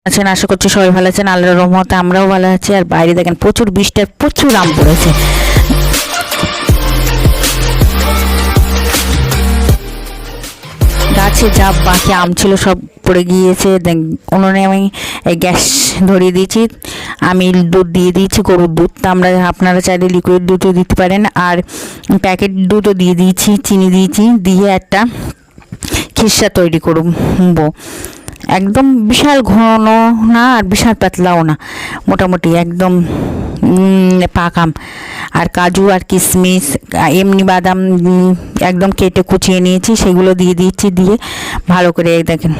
আছেন, আশা করছি সবাই ভালো আছেন। আল্লাহর রহমতে আমরাও ভালো আছি। আর বাইরে দেখেন প্রচুর বৃষ্টি আর প্রচুর আম পড়েছে। গাছে যা বাকি আম ছিল সব পড়ে গিয়েছে। উনুনে আমি এই গ্যাস ধরিয়ে দিয়েছি, আমি দুধ দিয়ে দিয়েছি, গরুর দুধ। আপনারা চাইলে লিকুইড দুধও দিতে পারেন, আর প্যাকেট দুধও দিয়ে দিয়েছি, চিনি দিয়েছি, দিয়ে একটা খিরসা তৈরি করবো। একদম বিশাল ঘন না আর বিশাল পাতলাও না, মোটামুটি একদম পাকাম। আর কাজু আর কিশমিশ, এমনি বাদাম একদম কেটে কুচিয়ে নিয়েছি, সেগুলো দিয়ে দিয়েছি। দিয়ে ভালো করে দেখেন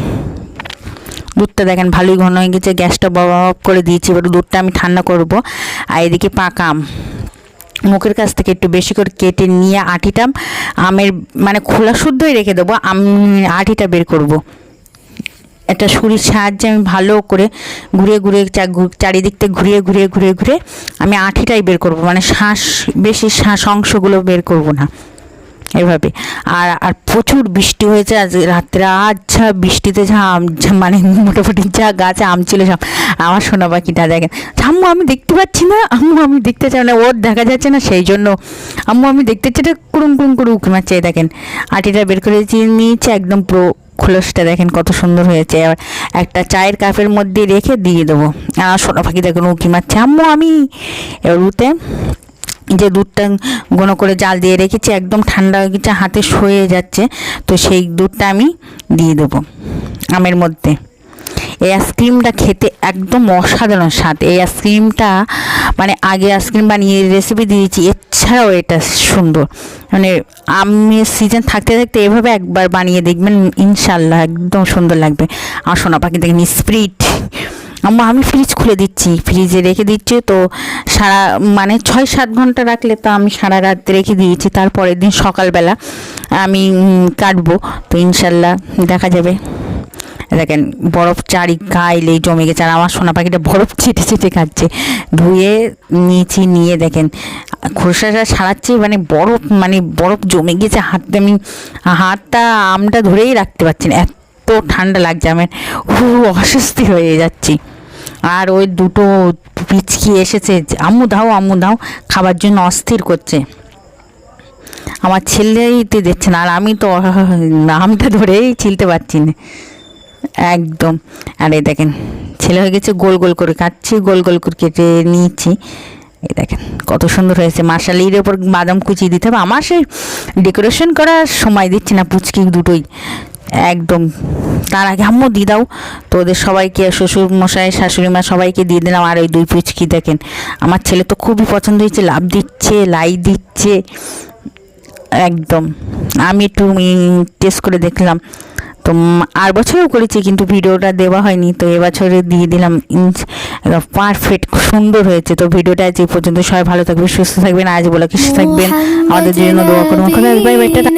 দুধটা দেখেন ভালোই ঘন হয়ে গেছে। গ্যাসটা অফ করে দিয়েছি। এবার দুধটা আমি ঠান্ডা করব। আর এদিকে পাকাম মুখের কাছ থেকে একটু বেশি করে কেটে নিয়ে আটিটা আমের মানে খোলা শুদ্ধই রেখে দেবো, আমি আটিটা বের করব। একটা ছুরির সাহায্যে আমি ভালো করে ঘুরিয়ে ঘুরিয়ে চারিদিক থেকে ঘুরিয়ে আমি আঠিটাই বের করব, মানে বেশি শ্বাস অংশগুলো বের করব না এভাবে। আর প্রচুর বৃষ্টি হয়েছে আজ রাত্রে। আচ্ছা বৃষ্টিতে মানে মোটামুটি যা গাছে আম ছিল সব। আমার সোনা পাখিটা দেখেন, আম্মু আমি দেখতে পাচ্ছি না, আম্মু আমি দেখতে চাই না, ওর দেখা যাচ্ছে না, সেই জন্য আম্মু আমি দেখতে চাই, কুড়ুম করে উঁকি মারছে। দেখেন আটিটা বের করে নিয়েছে, একদম পুরো খোলসটা দেখেন কত সুন্দর হয়েছে। আর একটা চায়ের কাপের মধ্যে রেখে দিয়ে দেবো। আর সোনা পাখি দেখুন উঁকি মারছে, আম্মু আমি। এবার উঠে যে দুধটা ঘন করে জাল দিয়ে রেখেছি, একদম ঠান্ডা হয়ে গেছে, হাতে সয়ে যাচ্ছে, তো সেই দুধটা আমি দিয়ে দেবো আমের মধ্যে। এই আইসক্রিমটা খেতে একদম অসাধারণ স্বাদ। এই আইসক্রিমটা মানে আগে আইসক্রিম বানিয়ে রেসিপি দিয়েছি, এছাড়াও এটা সুন্দর। মানে আমের সিজন থাকতে থাকতে এভাবে একবার বানিয়ে দেখবেন, ইনশাল্লাহ একদম সুন্দর লাগবে। আর সোনা পাখি দেখেন স্প্রিট, আমি ফ্রিজ খুলে দিচ্ছি, ফ্রিজে রেখে দিচ্ছি, তো সারা মানে 6-7 ঘন্টা রাখলে তো আমি সারা রাত রেখে দিয়েছি। তারপরের দিন সকালবেলা আমি কাটবো, তো ইনশাল্লাহ দেখা যাবে। দেখেন বরফ চারি গাইলেই জমে গেছে, আর আমার সোনা পাখিটা বরফ ছিটে খাচ্ছে। ধুয়ে নিয়েছি, নিয়ে দেখেন খোসাটা ছাড়াচ্ছি, মানে বরফ জমে গেছে হাতে। আমি হাতটা আমটা ধরেই রাখতে পারছি না, এত ঠান্ডা লাগছে, আমার অস্বস্তি হয়ে যাচ্ছি। আর ওই দুটো পিচকি এসেছে, আম্মু দাও খাবার জন্য অস্থির করছে। আমার ছেলেইতে দিচ্ছে না, আর আমি তো আমটা ধরেই ছিলতে পারছি না একদম। আর এই দেখেন ছেলে হয়ে গেছে, গোল করে কাটছি, গোল করে কেটে নিয়েছি। এই দেখেন কত সুন্দর হয়েছে। মাশাআল্লাহ, এর ওপর বাদাম কুচি দিতে হবে। আমার সেই ডেকোরেশন করার সময় দিচ্ছি না, পুচকি দুটোই একদম। তার আগে আম্মু দিয়ে দাও, তো ওদের সবাইকে, শ্বশুর মশাই শাশুড়ি মা সবাইকে দিয়ে দিলাম। আর ওই 2 পুচকি দেখেন, আমার ছেলে তো খুবই পছন্দ হয়েছে, লাভ দিচ্ছে, লাই দিচ্ছে একদম। আমি একটু টেস্ট করে দেখলাম, তো আর বছরও করেছি কিন্তু ভিডিওটা দেওয়া হয়নি, তো এবছরে দিয়ে দিলাম। পারফেক্ট সুন্দর হয়েছে। তো ভিডিওটা যে পর্যন্ত, সবাই ভালো থাকবে, সুস্থ থাকবেন, আজ বলে কিছু থাকবেন, আমাদের জন্য দোয়া করুন। Bye bye, tata.